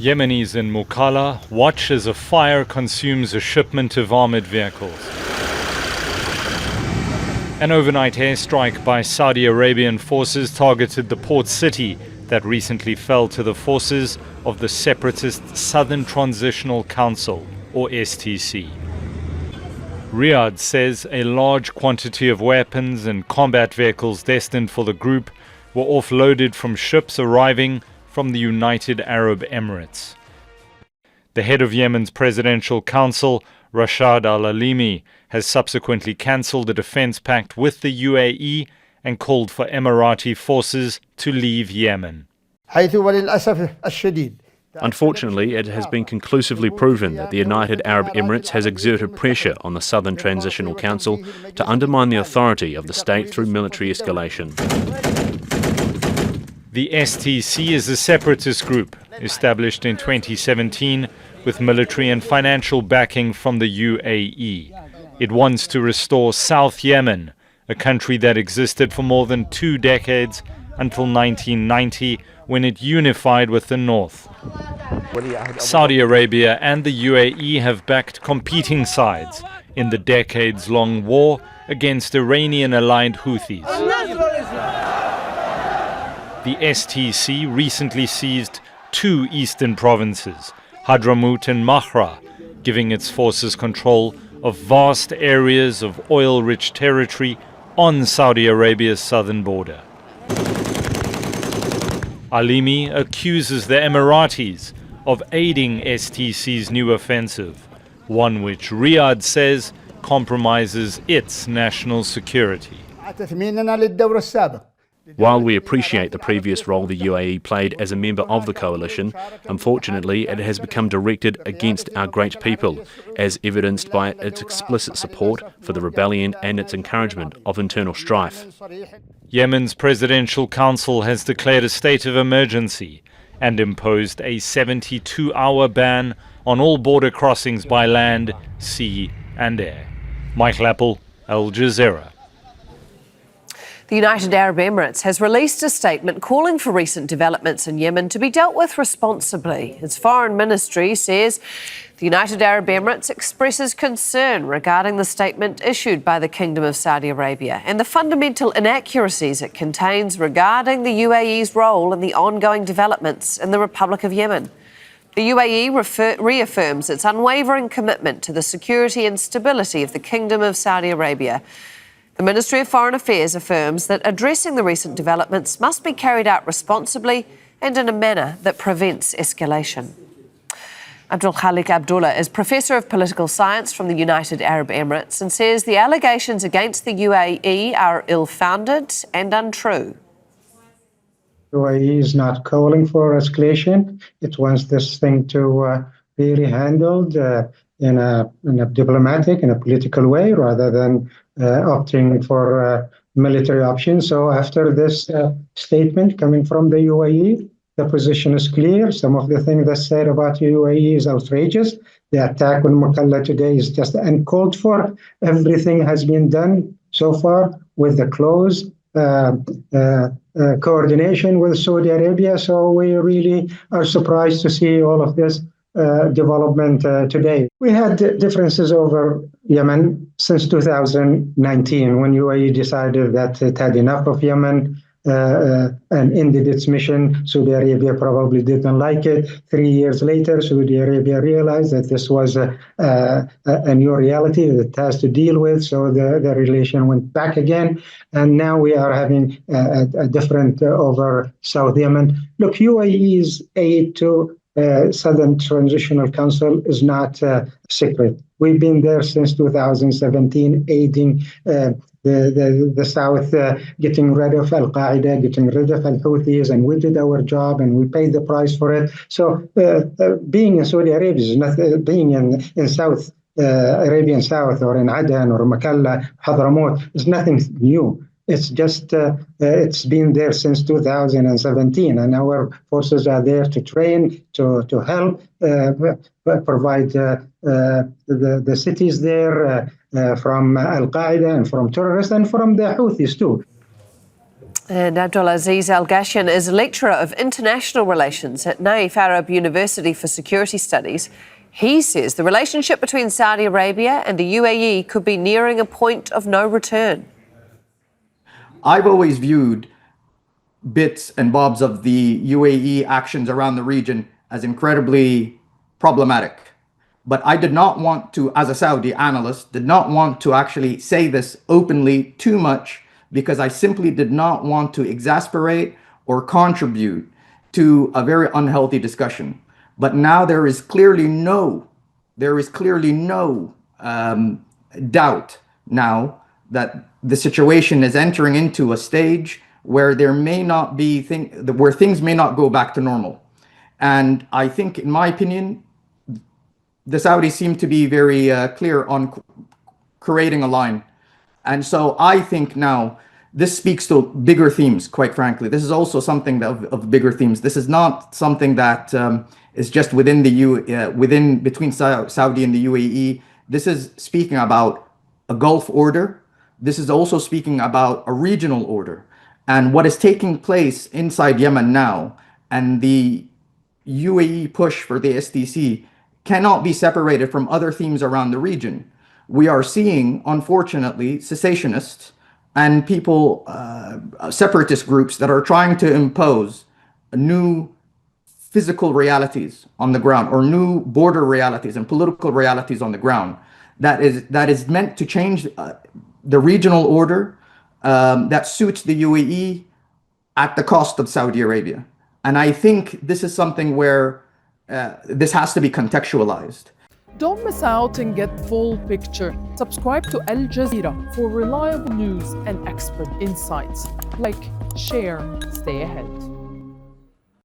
Yemenis in Mukalla watch as a fire consumes a shipment of armored vehicles. An overnight airstrike by Saudi Arabian forces targeted the port city that recently fell to the forces of the separatist Southern Transitional Council, or STC. Riyadh says a large quantity of weapons and combat vehicles destined for the group were offloaded from ships arriving from the United Arab Emirates. The head of Yemen's Presidential Council, Rashad al-Alimi, has subsequently cancelled the defense pact with the UAE and called for Emirati forces to leave Yemen. Unfortunately, it has been conclusively proven that the United Arab Emirates has exerted pressure on the Southern Transitional Council to undermine the authority of the state through military escalation. The STC is a separatist group established in 2017 with military and financial backing from the UAE. It wants to restore South Yemen, a country that existed for more than 2 decades until 1990, when it unified with the north. Saudi Arabia and the UAE have backed competing sides in the decades-long war against Iranian-aligned Houthis. The STC recently seized 2 eastern provinces, Hadramout and Mahra, giving its forces control of vast areas of oil-rich territory on Saudi Arabia's southern border. Alimi accuses the Emiratis of aiding STC's new offensive, one which Riyadh says compromises its national security. While we appreciate the previous role the UAE played as a member of the coalition, unfortunately it has become directed against our great people, as evidenced by its explicit support for the rebellion and its encouragement of internal strife. Yemen's Presidential Council has declared a state of emergency and imposed a 72-hour ban on all border crossings by land, sea and air. Michael Apple, Al Jazeera. The United Arab Emirates has released a statement calling for recent developments in Yemen to be dealt with responsibly. Its foreign ministry says the United Arab Emirates expresses concern regarding the statement issued by the Kingdom of Saudi Arabia and the fundamental inaccuracies it contains regarding the UAE's role in the ongoing developments in the Republic of Yemen. The UAE reaffirms its unwavering commitment to the security and stability of the Kingdom of Saudi Arabia. The Ministry of Foreign Affairs affirms that addressing the recent developments must be carried out responsibly and in a manner that prevents escalation. Abdul Khalik Abdullah is Professor of Political Science from the United Arab Emirates and says the allegations against the UAE are ill-founded and untrue. UAE is not calling for escalation. It wants this thing to be handled in a diplomatic, in a political way, rather than opting for military options. So after this statement coming from the UAE, the position is clear. Some of the things that's said about the UAE is outrageous. The attack on Mukalla today is just uncalled for. Everything has been done so far with the close coordination with Saudi Arabia. So we really are surprised to see all of this development today. We had differences over Yemen since 2019, when UAE decided that it had enough of Yemen and ended its mission. Saudi Arabia probably didn't like it. 3 years later, Saudi Arabia realized that this was a new reality that it has to deal with, so the relation went back again, and now we are having a different over South Yemen. Look, UAE's aid to Southern Transitional Council is not secret. We've been there since 2017, aiding the South, getting rid of Al-Qaeda, getting rid of Al-Houthis, and we did our job and we paid the price for it. So being in Saudi Arabia is not being in South Arabian South or in Aden or Mukalla, Hadramout is nothing new. It's just, it's been there since 2017, and our forces are there to train, to help, provide the cities there from Al-Qaeda and from terrorists and from the Houthis too. And Abdulaziz Al Ghashian is a lecturer of international relations at United Arab University for Security Studies. He says the relationship between Saudi Arabia and the UAE could be nearing a point of no return. I've always viewed bits and bobs of the UAE actions around the region as incredibly problematic. But I did not want to, as a Saudi analyst, did not want to actually say this openly too much, because I simply did not want to exasperate or contribute to a very unhealthy discussion. But now there is clearly no doubt now that the situation is entering into a stage where there may not be where things may not go back to normal. And I think, in my opinion, the Saudis seem to be very clear on creating a line. And so I think now this speaks to bigger themes, quite frankly. This is also something of bigger themes. This is not something that is just between Saudi and the UAE. This is speaking about a Gulf order. This is also speaking about a regional order. And what is taking place inside Yemen now, and the UAE push for the SDC, cannot be separated from other themes around the region. We are seeing, unfortunately, cessationists and people, separatist groups that are trying to impose new physical realities on the ground, or new border realities and political realities on the ground, that is meant to change the regional order that suits the UAE at the cost of Saudi Arabia. And I think this is something where this has to be contextualized. Don't miss out and get full picture. Subscribe to Al Jazeera for reliable news and expert insights. Like, share, stay ahead.